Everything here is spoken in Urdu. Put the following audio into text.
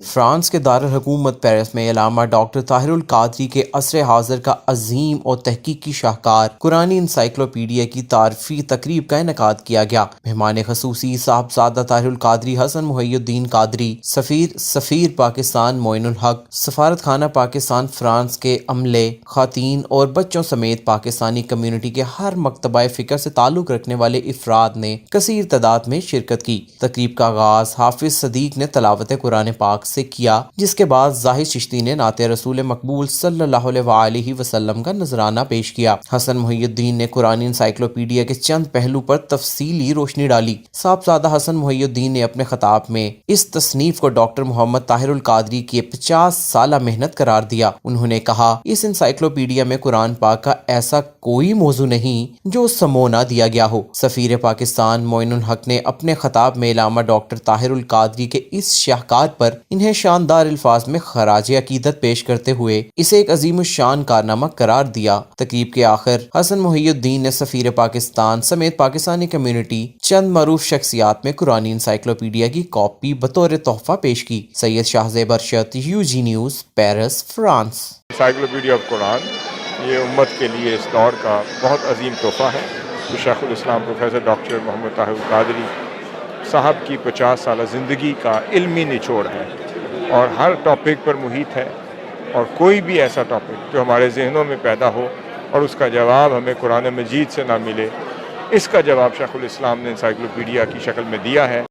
فرانس کے دارالحکومت پیرس میں علامہ ڈاکٹر طاہر القادری کے عصر حاضر کا عظیم اور تحقیقی شاہکار قرآنی انسائکلوپیڈیا کی تعارفی تقریب کا انعقاد کیا گیا۔ مہمان خصوصی صاحبزادہ طاہر القادری حسن محی الدین قادری، سفیر پاکستان معین الحق، سفارت خانہ پاکستان فرانس کے عملے، خواتین اور بچوں سمیت پاکستانی کمیونٹی کے ہر مکتبہ فکر سے تعلق رکھنے والے افراد نے کثیر تعداد میں شرکت کی۔ تقریب کا آغاز حافظ صدیق نے تلاوت قرآن پاک سے کیا، جس کے بعد زاہد چشتی نے نعت رسول مقبول صلی اللہ علیہ وآلہ وسلم کا نذرانہ پیش کیا۔ حسن محی الدین نے قرآنی انسائکلوپیڈیا کے چند پہلو پر تفصیلی روشنی ڈالی۔ صاحبزادہ حسن محی الدین نے اپنے خطاب میں اس تصنیف کو ڈاکٹر محمد طاہر القادری کی 50 سالہ محنت قرار دیا۔ انہوں نے کہا، اس انسائکلوپیڈیا میں قرآن پاک کا ایسا کوئی موضوع نہیں جو سمو نہ دیا گیا ہو۔ سفیر پاکستان معین الحق نے اپنے خطاب میں علامہ ڈاکٹر طاہر القادری کے اس شاہکار پر انہیں شاندار الفاظ میں خراج عقیدت پیش کرتے ہوئے اسے ایک عظیم الشان کارنامہ قرار دیا۔ تقریب کے آخر حسن محی الدین نے سفیر پاکستان سمیت پاکستانی کمیونٹی چند معروف شخصیات میں قرآنی انسائکلوپیڈیا کی کاپی بطور تحفہ پیش کی۔ Syed Shahzeb Arshad, UG news, Paris, France. Encyclopedia of Quran یہ امت کے لیے اس دور کا بہت عظیم تحفہ ہے۔ جو شیخ الاسلام پروفیسر ڈاکٹر محمد طاہر القادری صاحب کی 50 سالہ زندگی کا علمی نچوڑ ہے اور ہر ٹاپک پر محیط ہے، اور کوئی بھی ایسا ٹاپک جو ہمارے ذہنوں میں پیدا ہو اور اس کا جواب ہمیں قرآن مجید سے نہ ملے، اس کا جواب شیخ الاسلام نے انسائکلوپیڈیا کی شکل میں دیا ہے۔